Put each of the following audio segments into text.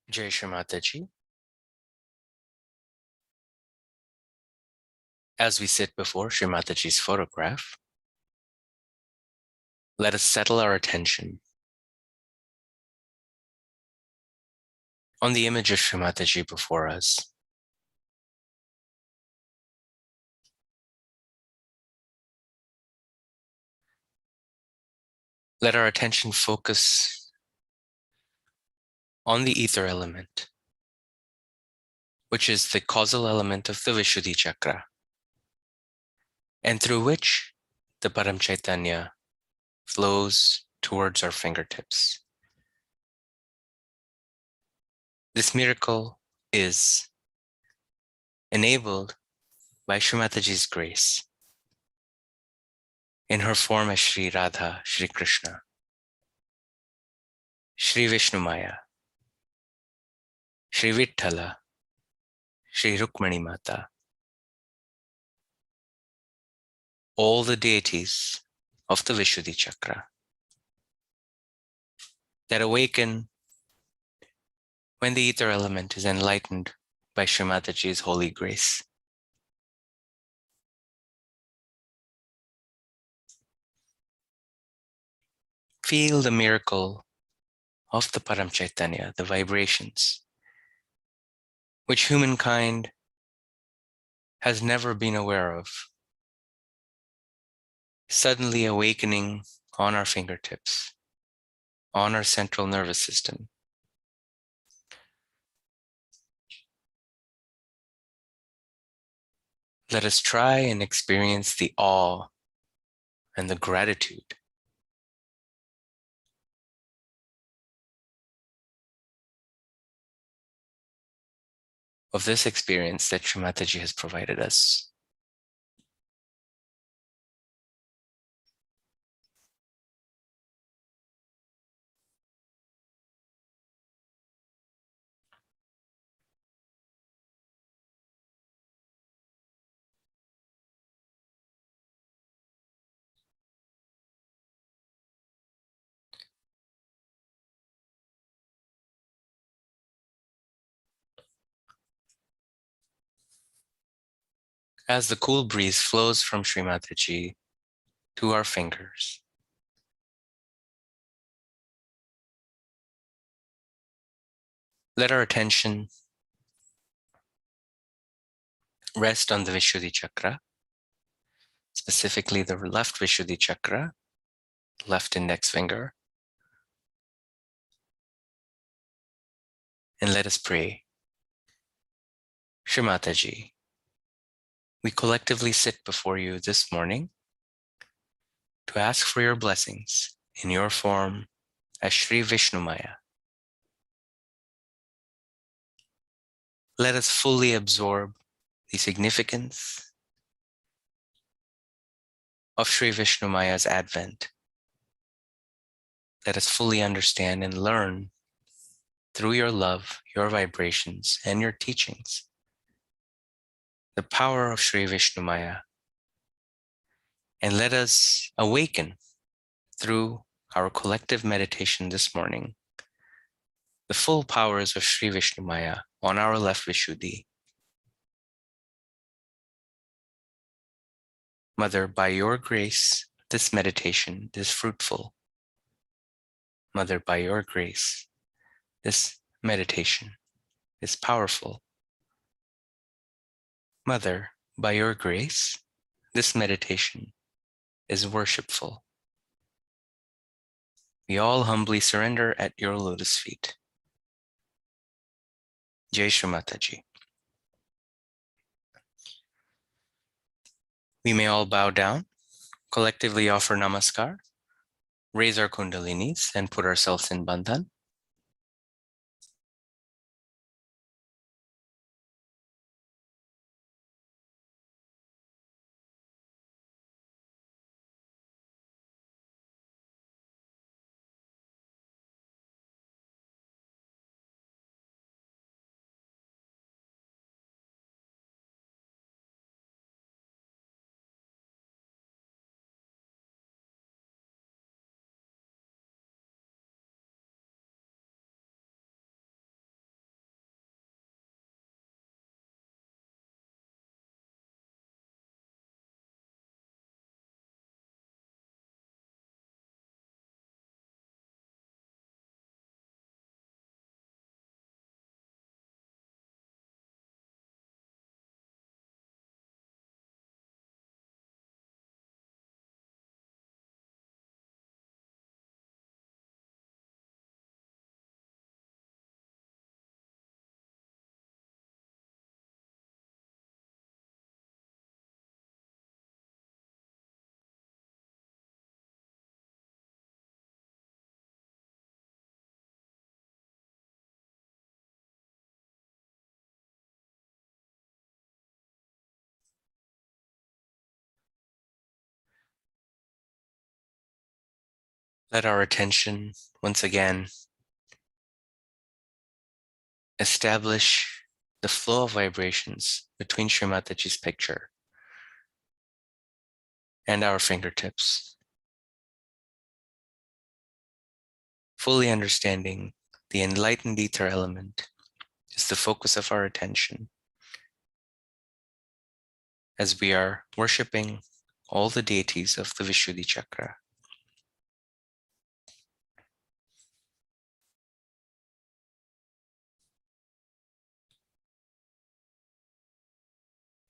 Jai Shri Mataji. As we sit before Shri Mataji's photograph, let us settle our attention on the image of Shri Mataji before us. Let our attention focus on the ether element, which is the causal element of the Vishuddhi chakra, and through which the Param Chaitanya flows towards our fingertips. This miracle is enabled by Shri Mataji's grace in her form as Shri Radha, Shri Krishna, Shri Vishnu Maya, Shri Vitthala, Shri Rukmani Mata, all the deities of the Vishuddhi chakra that awaken when the ether element is enlightened by Shri Mataji's holy grace. Feel the miracle of the Param Chaitanya, the vibrations, which humankind has never been aware of, suddenly awakening on our fingertips, on our central nervous system. Let us try and experience the awe and the gratitude of this experience that Shri Mataji has provided us. As the cool breeze flows from Shri Mataji to our fingers, let our attention rest on the Vishuddhi chakra, specifically the left Vishuddhi chakra, left index finger, and let us pray. Shri Mataji, we collectively sit before you this morning to ask for your blessings in your form as Shri Vishnu Maya. Let us fully absorb the significance of Shri Vishnu Maya's advent. Let us fully understand and learn through your love, your vibrations, and your teachings, the power of Shri Vishnu Maya. And let us awaken through our collective meditation this morning the full powers of Shri Vishnu Maya on our left Vishuddhi. Mother, by your grace, this meditation is fruitful. Mother, by your grace, this meditation is powerful. Mother, by your grace, this meditation is worshipful. We all humbly surrender at your lotus feet. Jai Shri Mataji. We may all bow down, collectively offer namaskar, raise our kundalinis, and put ourselves in bandhan. Let our attention once again establish the flow of vibrations between Shri Mataji's picture and our fingertips, fully understanding the enlightened ether element is the focus of our attention as we are worshiping all the deities of the Vishuddhi chakra.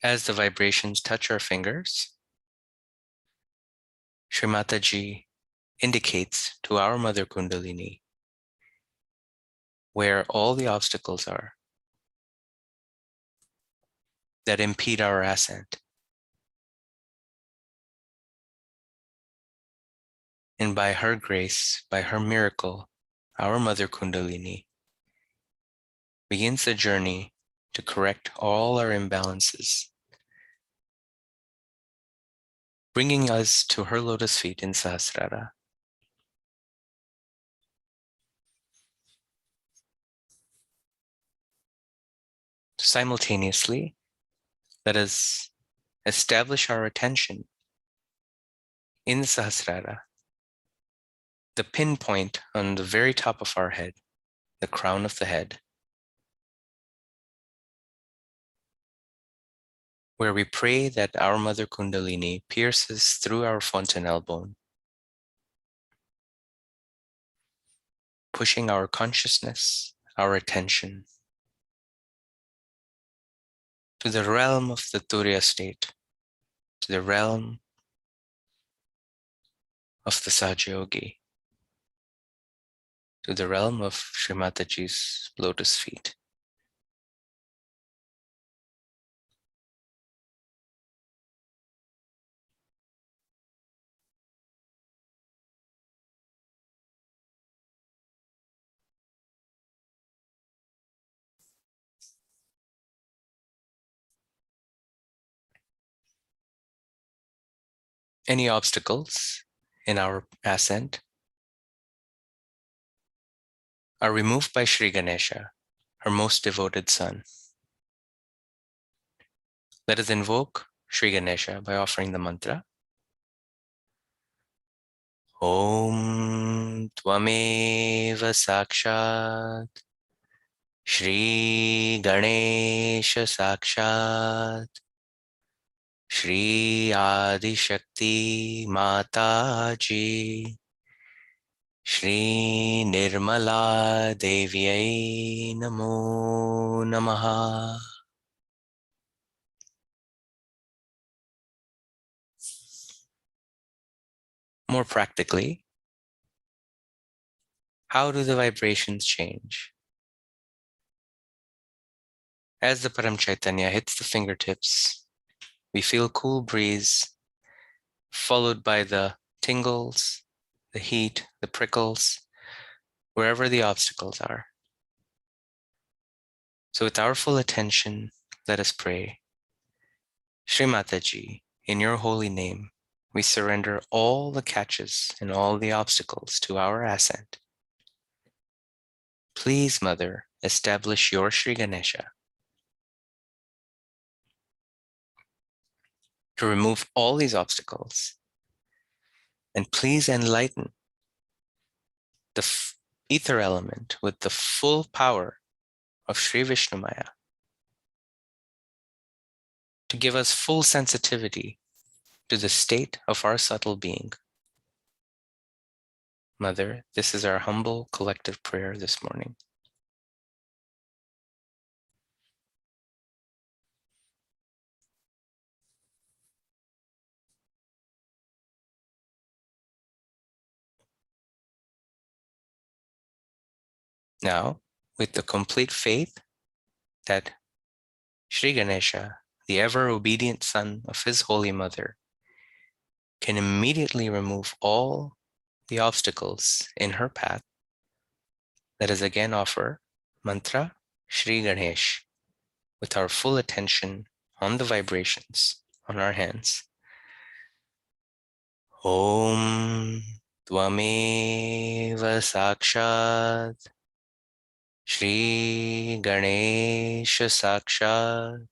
As the vibrations touch our fingers, Shri Mataji indicates to our Mother Kundalini where all the obstacles are that impede our ascent. And by her grace, by her miracle, our Mother Kundalini begins the journey to correct all our imbalances, bringing us to her lotus feet in Sahasrara. Simultaneously, let us establish our attention in the Sahasrara, the pinpoint on the very top of our head, the crown of the head, where we pray that our Mother Kundalini pierces through our fontanelle bone, pushing our consciousness, our attention to the realm of the Turiya state, to the realm of the Sahaja-yogi, to the realm of Shri Mataji's lotus feet. Any obstacles in our ascent are removed by Shri Ganesha, her most devoted son. Let us invoke Shri Ganesha by offering the mantra. Om Tvameva Sakshat Shri Ganesha Sakshat Shri Adi Shakti Mata Ji Shri Nirmala Devyai Namo Namaha. More practically, how do the vibrations change? As the Param Chaitanya hits the fingertips, we feel a cool breeze, followed by the tingles, the heat, the prickles, wherever the obstacles are. So with our full attention, let us pray. Shri Mataji, in your holy name, we surrender all the catches and all the obstacles to our ascent. Please, Mother, establish your Shri Ganesha to remove all these obstacles. And please enlighten the ether element with the full power of Sri Vishnu Maya to give us full sensitivity to the state of our subtle being. Mother, this is our humble collective prayer this morning. Now, with the complete faith that Sri Ganesha, the ever-obedient son of his Holy Mother, can immediately remove all the obstacles in her path, let us again offer mantra Sri Ganesh with our full attention on the vibrations on our hands. Om Tvameva Sakshat Shri Ganesha Sakshat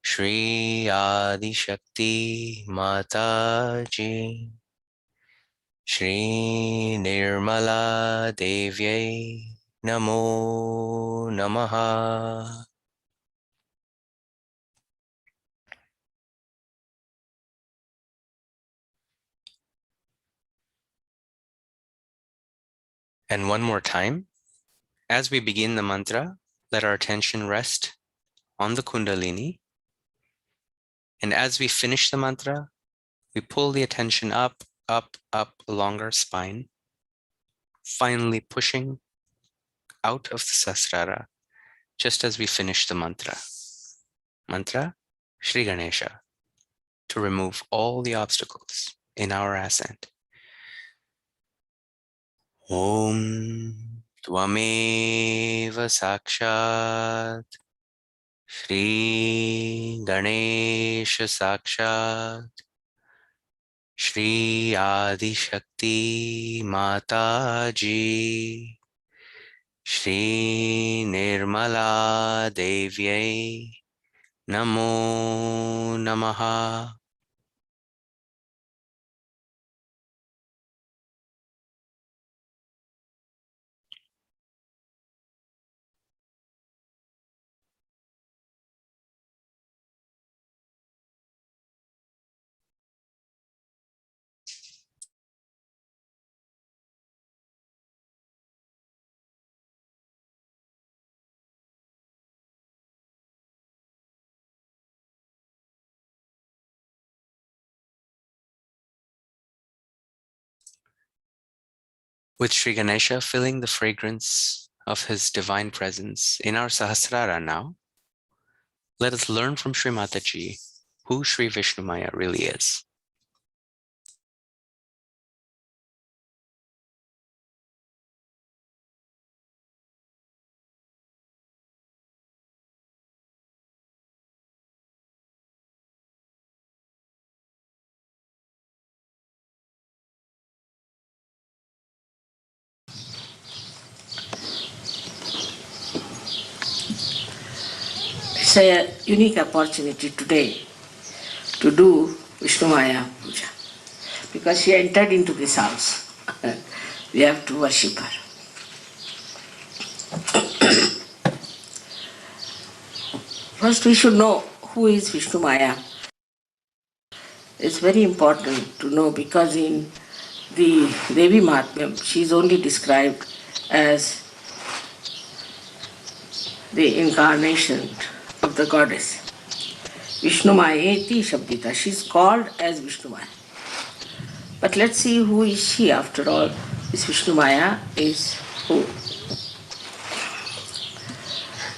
Shri Adi Shakti Mataji Shri Nirmala Devyai Namo Namaha. And one more time, as we begin the mantra, let our attention rest on the Kundalini. And as we finish the mantra, we pull the attention up, up, up along our spine, finally pushing out of the Sahasrara, just as we finish the mantra. Mantra, Shri Ganesha, to remove all the obstacles in our ascent. Om Tvameva Sakshat Shri Ganesha Sakshat Shri Adi Shakti Mataji Shri Nirmala Devyai Namo Namaha. With Sri Ganesha filling the fragrance of his divine presence in our Sahasrara now, let us learn from Sri Mataji who Sri Vishnu Maya really is. It's a unique opportunity today to do Vishnu Maya Puja because she entered into this house. We have to worship her. First, we should know who is Vishnu Maya. It's very important to know because in the Devi Mahatmyam, she is only described as the incarnation of the goddess. Vishnu Mayeti Shabdita. She is called as Vishnu Maya. But let's see who is she after all. This Vishnu Maya is who?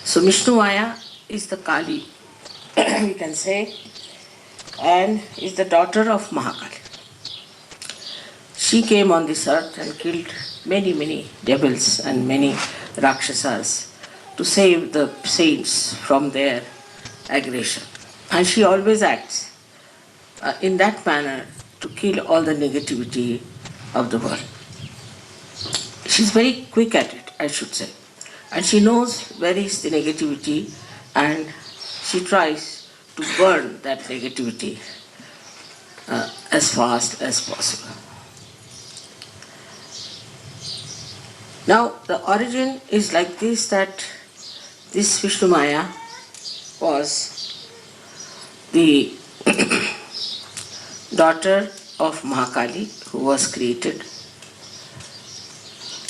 So Vishnu Maya is the Kali, we can say, and is the daughter of Mahakali. She came on this earth and killed many devils and many Rakshasas to save the saints from their aggression. And she always acts in that manner to kill all the negativity of the world. She's very quick at it, I should say. And she knows where is the negativity and she tries to burn that negativity as fast as possible. Now, the origin is like this, that this Vishnu Maya was the daughter of Mahakali, who was created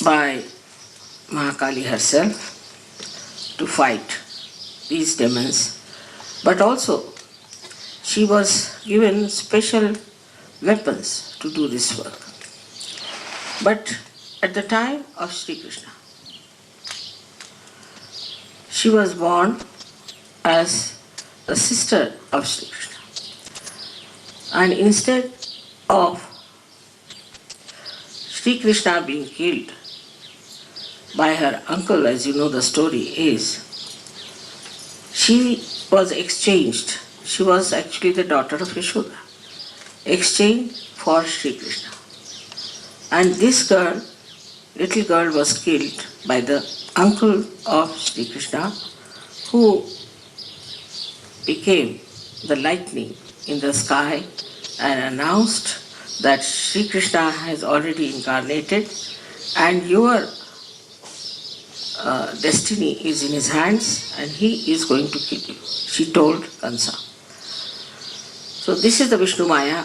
by Mahakali herself to fight these demons. But also, she was given special weapons to do this work. But at the time of Sri Krishna, she was born as the sister of Sri Krishna. And instead of Sri Krishna being killed by her uncle, as you know the story is, she was exchanged. She was actually the daughter of Vishuddhi, exchanged for Sri Krishna. And this girl, little girl, was killed by the uncle of Sri Krishna, who became the lightning in the sky and announced that Sri Krishna has already incarnated and your destiny is in his hands and he is going to kill you. She told Kansa. So this is the Vishnu Maya.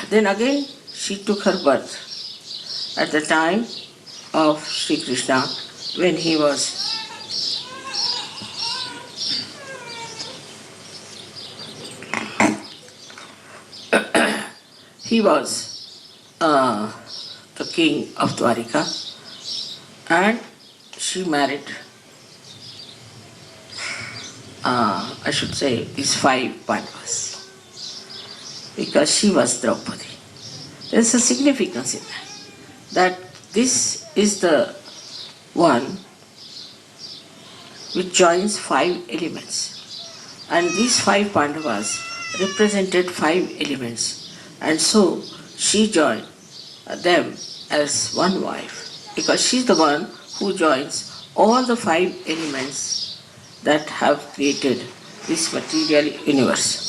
Then again she took her birth at the time of Sri Krishna when he was the king of Dwarika, and she married, I should say, these 5 Pandavas because she was Draupadi. There's a significance in that this is the one which joins 5 elements, and these 5 Pandavas represented 5 elements, and so she joined them as one wife because she's the one who joins all the 5 elements that have created this material universe.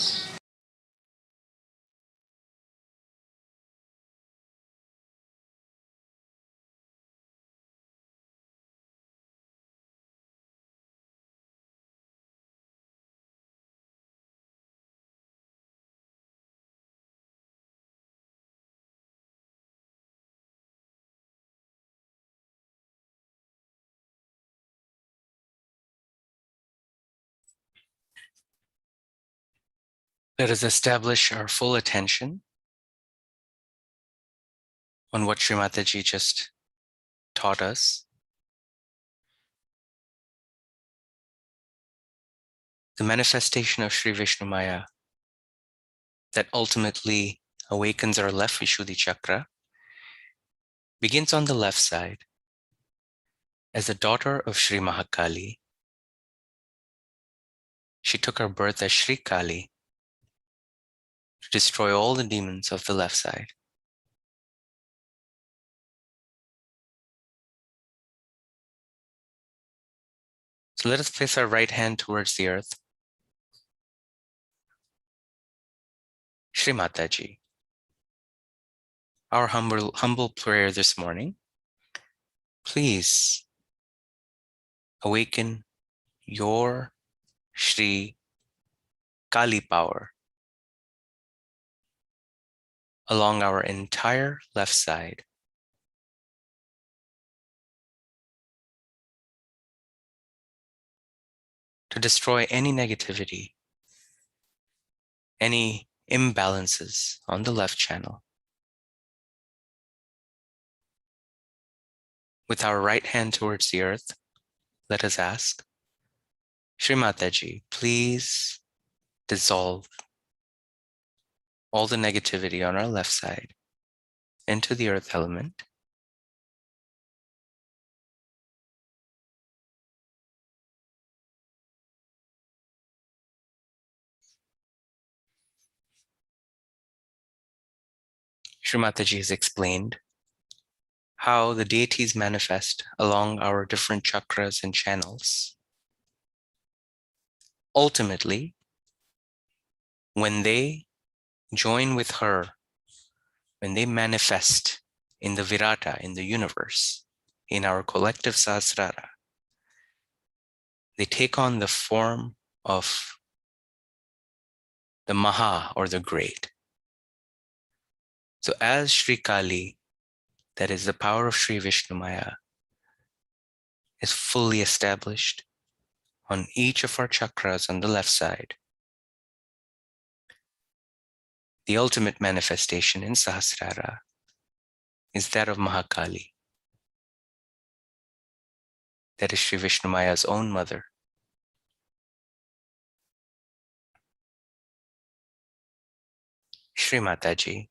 Let us establish our full attention on what Sri Mataji just taught us. The manifestation of Sri Vishnu Maya that ultimately awakens our left Vishuddhi chakra begins on the left side. As a daughter of Sri Mahakali, she took her birth as Sri Kali to destroy all the demons of the left side. So let us place our right hand towards the earth. Shri Mataji, our humble prayer this morning, please awaken your Shri Kali power along our entire left side. To destroy any negativity, any imbalances on the left channel. With our right hand towards the earth, let us ask, Shri Mataji, please dissolve all the negativity on our left side into the earth element. Shri Mataji has explained how the deities manifest along our different chakras and channels. Ultimately, when they join with her, when they manifest in the Virata, in the universe, in our collective Sahasrara, they take on the form of the Maha or the Great. So as Sri Kali, that is the power of Sri Vishnu Maya, is fully established on each of our chakras on the left side, the ultimate manifestation in Sahasrara is that of Mahakali. That is Sri Vishnu Maya's own mother. Shri Mataji,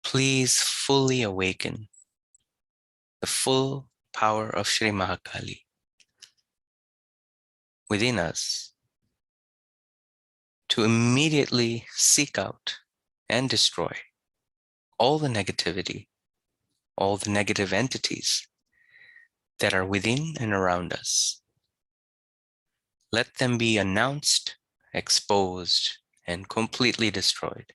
please fully awaken the full power of Shri Mahakali within us to immediately seek out and destroy all the negativity all the negative entities that are within and around us. Let them be announced, exposed, and completely destroyed.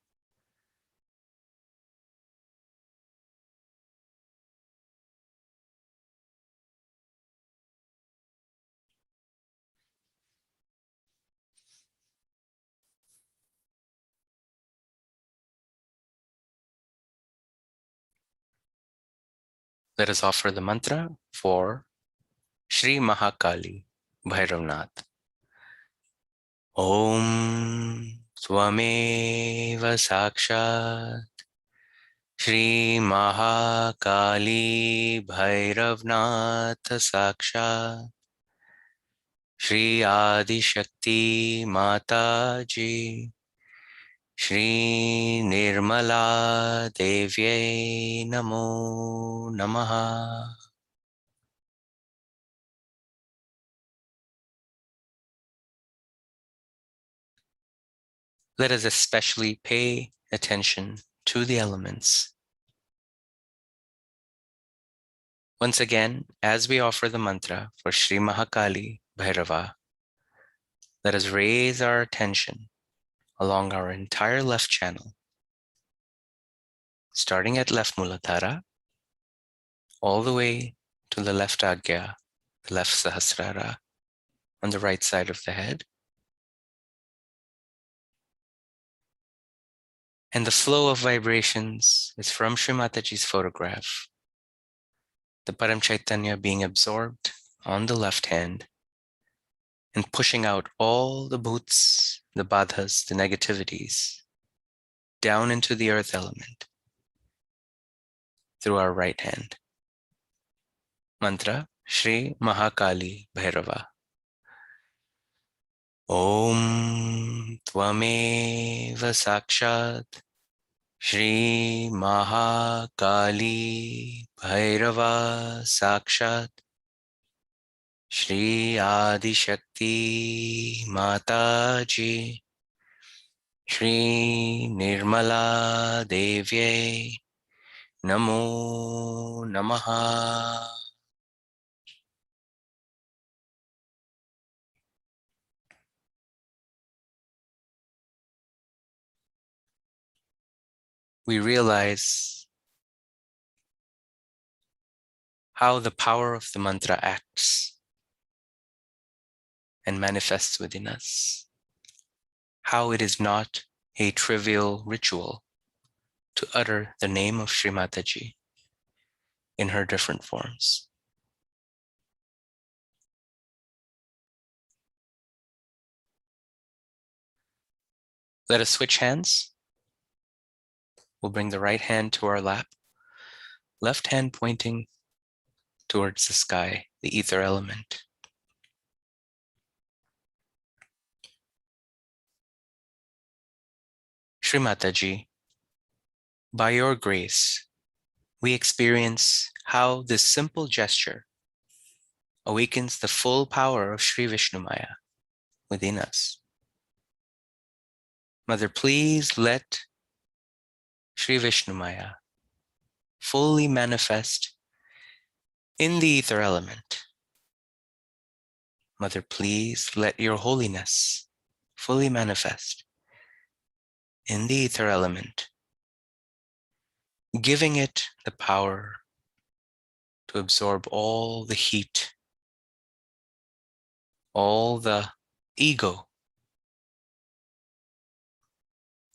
Let us offer the mantra for Shri Mahakali Bhairavnath. Om Swameva Sakshat Shri Mahakali Bhairavnath Sakshat Shri Adi Shakti Mata Ji Shri Nirmala Devye Namo Namaha. Let us especially pay attention to the elements. Once again, as we offer the mantra for Shri Mahakali Bhairava, let us raise our attention along our entire left channel, starting at left Muladhara, all the way to the left Agya, the left Sahasrara, on the right side of the head. And the flow of vibrations is from Shri Mataji's photograph, the Param Chaitanya being absorbed on the left hand and pushing out all the bhuts, the badhas, the negativities down into the earth element through our right hand. Mantra Shri Mahakali Bhairava. Om Tvameva Sakshat Shri Mahakali Bhairava Sakshat Shri Adi Shakti Mata Ji Shri Nirmala Devye Namo Namaha. We realize how the power of the mantra acts and manifests within us, how it is not a trivial ritual to utter the name of Shri Mataji in her different forms. Let us switch hands. We'll bring the right hand to our lap, left hand pointing towards the sky, the ether element. Shri Mataji, by your grace, we experience how this simple gesture awakens the full power of Sri Vishnu Maya within us. Mother, please let Sri Vishnu Maya fully manifest in the ether element. Mother, please let your holiness fully manifest in the ether element, giving it the power to absorb all the heat, all the ego,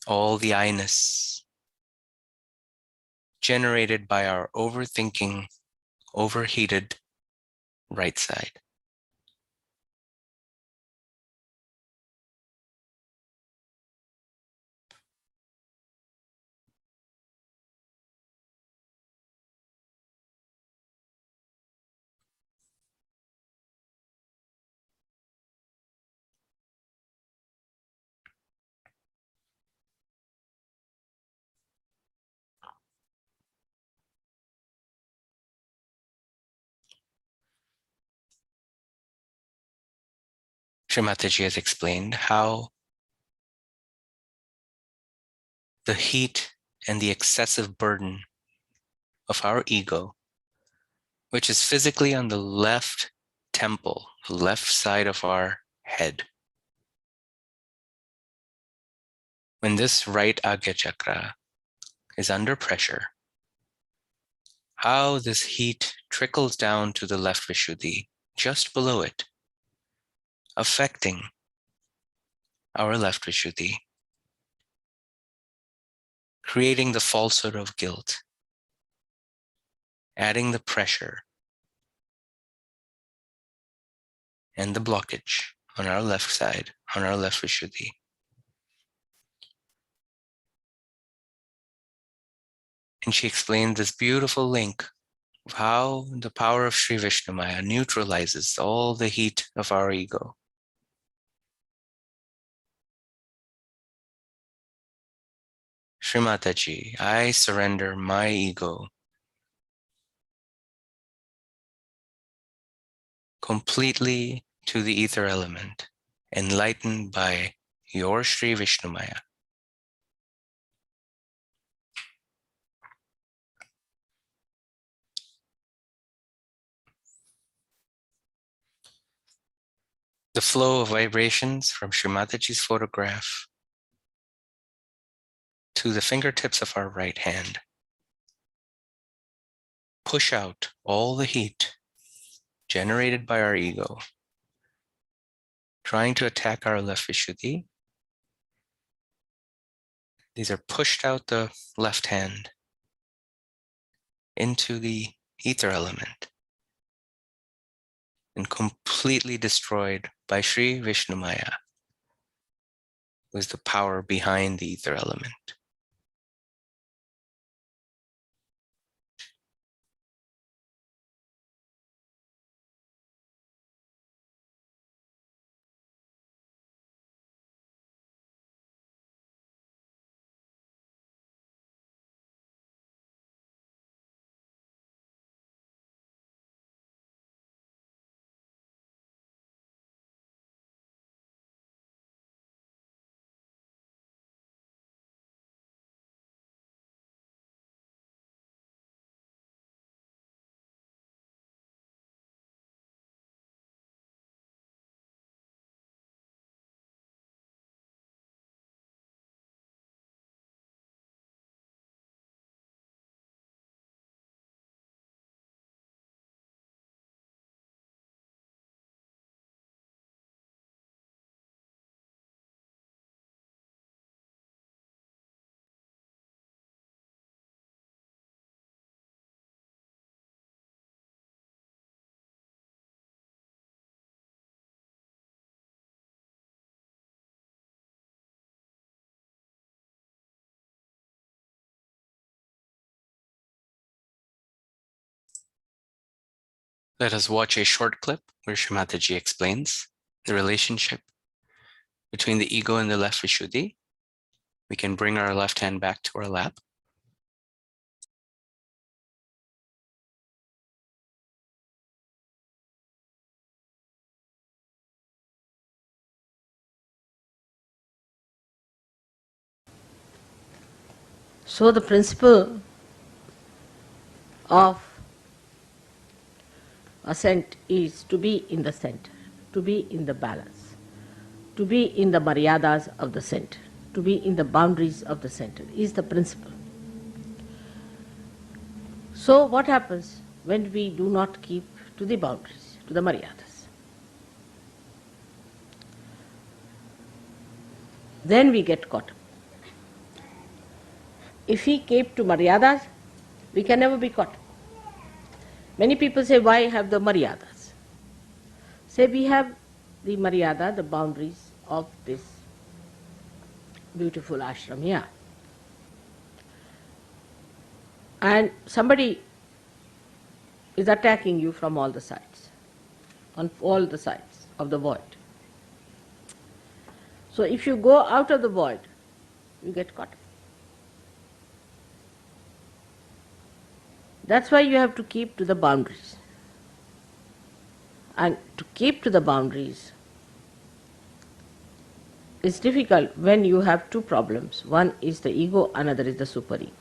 all the I-ness generated by our overthinking, overheated right side. Shri Mataji has explained how the heat and the excessive burden of our ego, which is physically on the left temple, the left side of our head. When this right Agya Chakra is under pressure, how this heat trickles down to the left Vishuddhi, just below it, affecting our left Vishuddhi, creating the falsehood of guilt, adding the pressure and the blockage on our left side, on our left Vishuddhi. And she explained this beautiful link of how the power of Sri Vishnu Maya neutralizes all the heat of our ego. Shri Mataji, I surrender my ego completely to the ether element, enlightened by your Sri Vishnu Maya. The flow of vibrations from Shri Mataji's photograph to the fingertips of our right hand push out all the heat generated by our ego, trying to attack our left Vishuddhi. These are pushed out the left hand into the ether element and completely destroyed by Sri Vishnu Maya, who is the power behind the ether element. Let us watch a short clip where Shri Mataji explains the relationship between the ego and the left Vishuddhi. We can bring our left hand back to our lap. So the principle of ascent is to be in the center, to be in the balance, to be in the maryadas of the center, to be in the boundaries of the center is the principle. So what happens when we do not keep to the boundaries, to the maryadas? Then we get caught up. If we keep to maryadas, we can never be caught up. Many people say, why have the maryadas? Say we have the maryada, the boundaries of this beautiful ashram here. And somebody is attacking you from all the sides, on all the sides of the void. So if you go out of the void, you get caught up. That's why you have to keep to the boundaries. And to keep to the boundaries is difficult when you have two problems. One is the ego, another is the superego.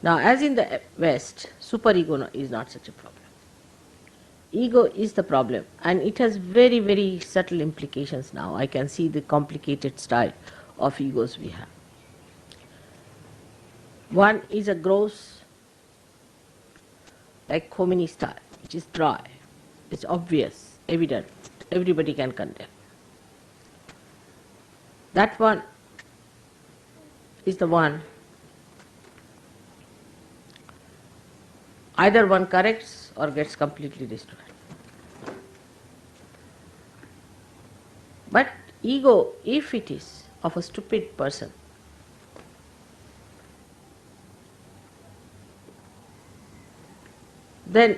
Now, as in the West, superego is not such a problem. Ego is the problem, and it has very, very subtle implications now. I can see the complicated style of egos we have. One is a gross, like Khomeini style, which is dry, it's obvious, evident, everybody can condemn. That one is the one, either one corrects or gets completely destroyed. But ego, if it is of a stupid person, then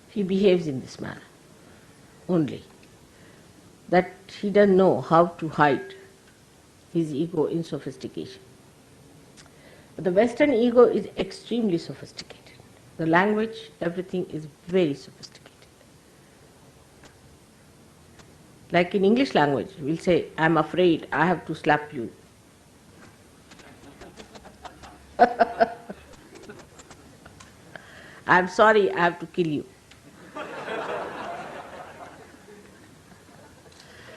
he behaves in this manner only, that he doesn't know how to hide his ego in sophistication. But the Western ego is extremely sophisticated. The language, everything is very sophisticated. Like in English language, we'll say, I'm afraid I have to slap you. I'm sorry, I have to kill you.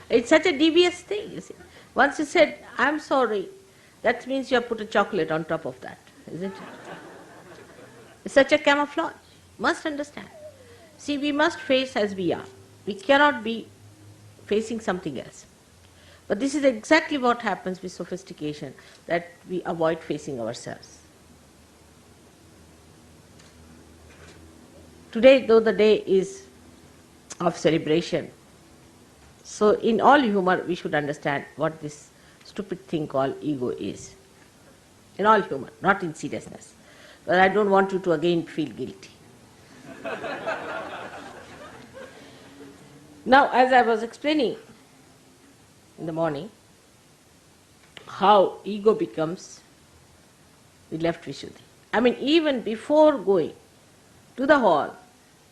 It's such a devious thing, you see. Once you said, I'm sorry, that means you have put a chocolate on top of that, isn't it? It's such a camouflage. Must understand. See, we must face as we are. We cannot be facing something else. But this is exactly what happens with sophistication, that we avoid facing ourselves. Today, though the day is of celebration, so in all humor we should understand what this stupid thing called ego is. In all humor, not in seriousness. But I don't want you to again feel guilty. Now, as I was explaining in the morning, how ego becomes, we left Vishuddhi. I mean, even before going to the hall,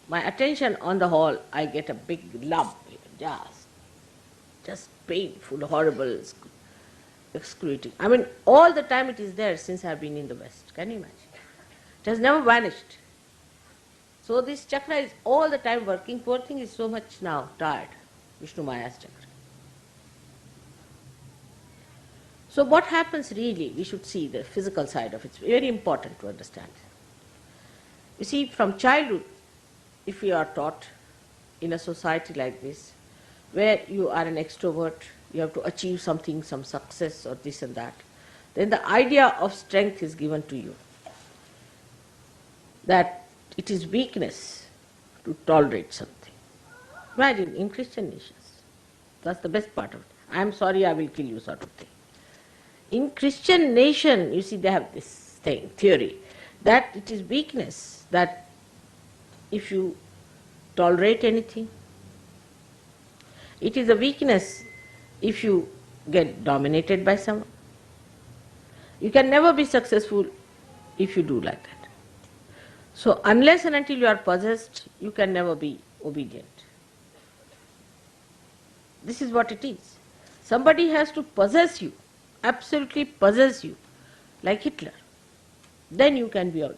my attention on the hall, I get a big lump, just painful, horrible, excruciating. I mean, all the time it is there since I have been in the West. Can you imagine? It has never vanished. So this chakra is all the time working. Poor thing is so much now tired, Vishnu Maya's chakra. So what happens really, we should see the physical side of it. It's very important to understand. You see, from childhood, if we are taught in a society like this, where you are an extrovert, you have to achieve something, some success or this and that, then the idea of strength is given to you. That it is weakness to tolerate something. Imagine, in Christian nations, that's the best part of it. I am sorry, I will kill you sort of thing. In Christian nation, you see, they have this thing, theory, that it is weakness, that if you tolerate anything, it is a weakness if you get dominated by someone. You can never be successful if you do like that. So unless and until you are possessed, you can never be obedient. This is what it is. Somebody has to possess you, absolutely possess you, like Hitler. Then you can be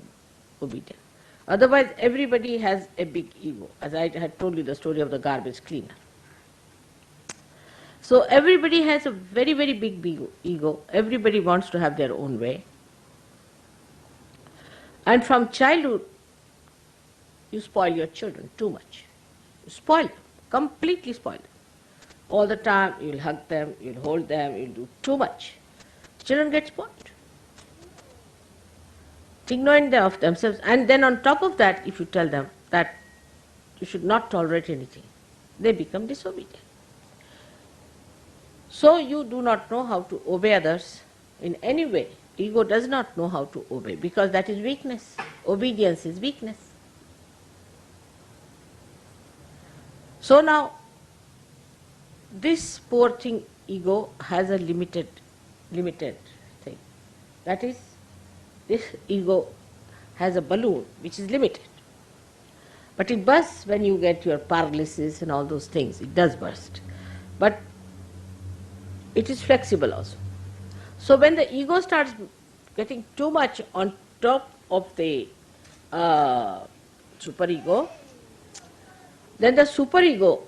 obedient. Otherwise, everybody has a big ego, as I had told you the story of the garbage cleaner. So everybody has a very, very big ego. Everybody wants to have their own way. And from childhood, you spoil your children too much. You spoil them, completely spoil them. All the time, you'll hug them, you'll hold them, you'll do too much. Children get spoiled. Ignorant of themselves. And then on top of that, if you tell them that you should not tolerate anything, they become disobedient. So you do not know how to obey others in any way. Ego does not know how to obey, because that is weakness. Obedience is weakness. So now, this poor thing, ego, has a limited thing. That is, this ego has a balloon which is limited. But it bursts when you get your paralysis and all those things. It does burst. But it is flexible also. So when the ego starts getting too much on top of the superego, then the superego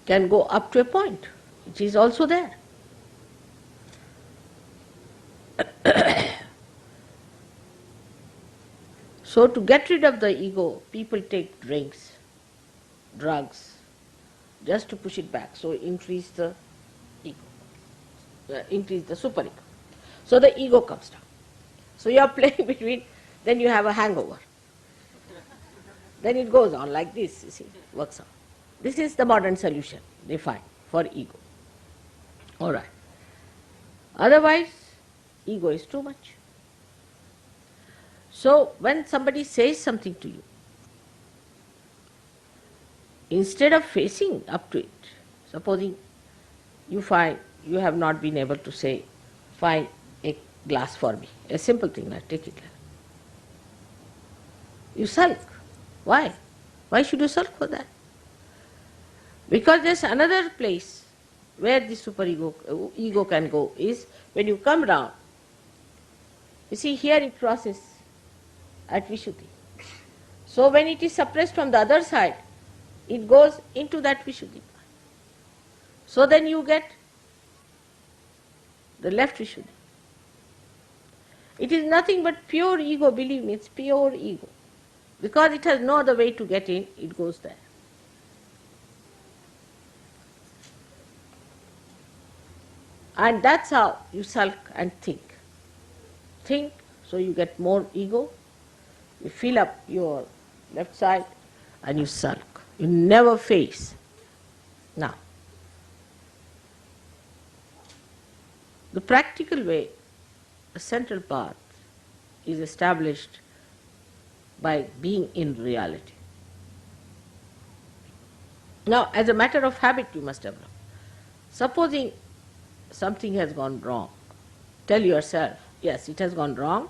can go up to a point. It is also there. So to get rid of the ego, people take drinks, drugs, just to push it back. So increase the ego, increase the superego. So the ego comes down. So you are playing between, then you have a hangover. Then it goes on like this, you see, works on. This is the modern solution they find for ego. All right. Otherwise, ego is too much. So when somebody says something to you, instead of facing up to it, supposing you find you have not been able to say, find a glass for me, a simple thing like take it. You sulk. Why? Why should you sulk for that? Because there's another place where the ego can go is when you come round. You see, here it crosses at Vishuddhi. So when it is suppressed from the other side, it goes into that Vishuddhi. So then you get the left Vishuddhi. It is nothing but pure ego, believe me, it's pure ego. Because it has no other way to get in, it goes there. And that's how you sulk and think. Think, so you get more ego, you fill up your left side and you sulk. You never face. Now, the practical way, a central path is established by being in reality. Now, as a matter of habit, you must develop. Supposing something has gone wrong, tell yourself, yes, it has gone wrong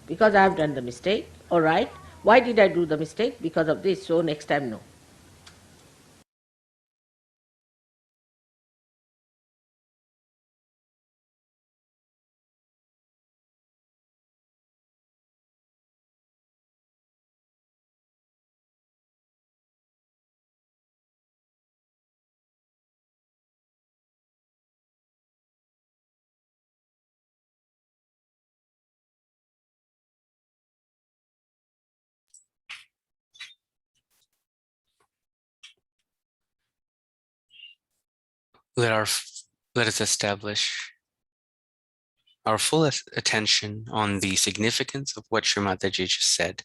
because I have done the mistake. All right, why did I do the mistake? Because of this, so next time no. Let us establish our full attention on the significance of what Sri Mataji just said,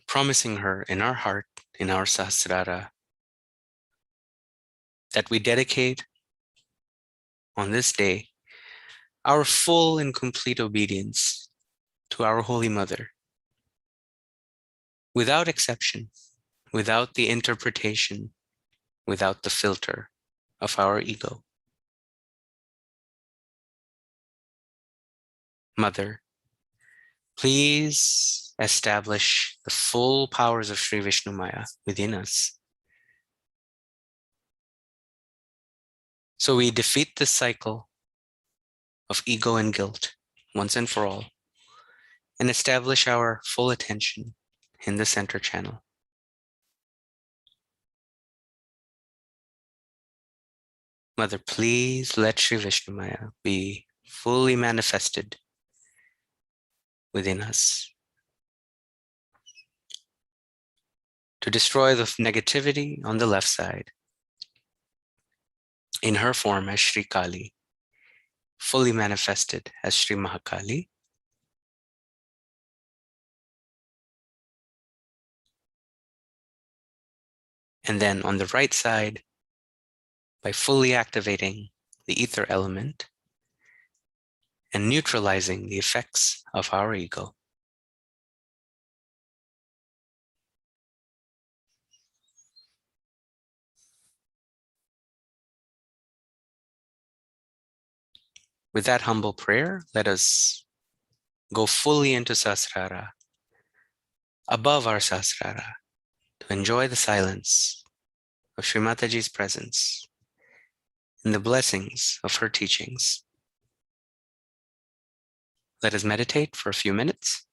promising her in our heart, in our Sahasrara, that we dedicate on this day our full and complete obedience to our Holy Mother, without exception, without the interpretation, without the filter of our ego. Mother, please establish the full powers of Sri Vishnu Maya within us, so we defeat the cycle of ego and guilt once and for all, and establish our full attention in the center channel. Mother, please let Sri Vishnu Maya be fully manifested within us to destroy the negativity on the left side in her form as Sri Kali, fully manifested as Sri Mahakali, and then on the right side, by fully activating the ether element and neutralizing the effects of our ego. With that humble prayer, let us go fully into Sahasrara, above our Sahasrara, to enjoy the silence of Sri Mataji's presence and the blessings of her teachings. Let us meditate for a few minutes.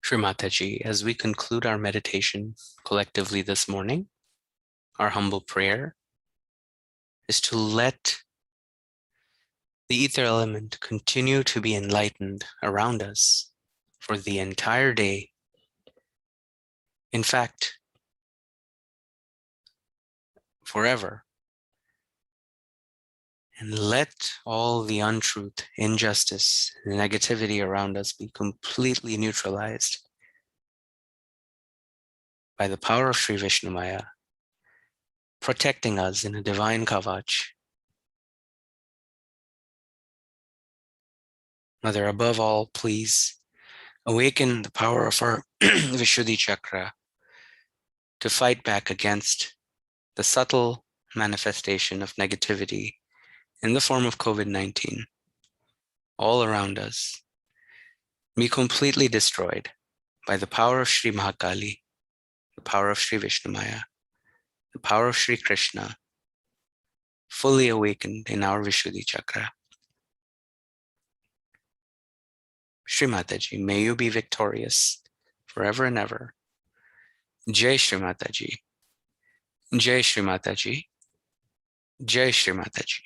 Shri Mataji, as we conclude our meditation collectively this morning, our humble prayer is to let the ether element continue to be enlightened around us for the entire day. In fact, forever. And let all the untruth, injustice, negativity around us be completely neutralized by the power of Sri Vishnumaya, protecting us in a divine kavach. Mother, above all, please awaken the power of our Vishuddhi chakra to fight back against the subtle manifestation of negativity in the form of COVID-19 all around us. Be completely destroyed by the power of Sri Mahakali, the power of Sri Vishnumaya, the power of Sri Krishna, fully awakened in our Vishuddhi chakra. Shri Mataji, may you be victorious forever and ever. Jai Shri Mataji. Jai Shri Mataji. Jai Shri Mataji.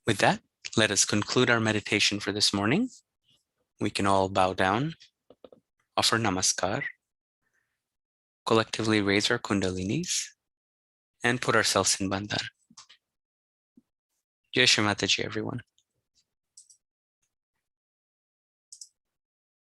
With that, let us conclude our meditation for this morning. We can all bow down, offer namaskar, collectively raise our kundalinis, and put ourselves in bandhan. Jai Shri Mataji, everyone.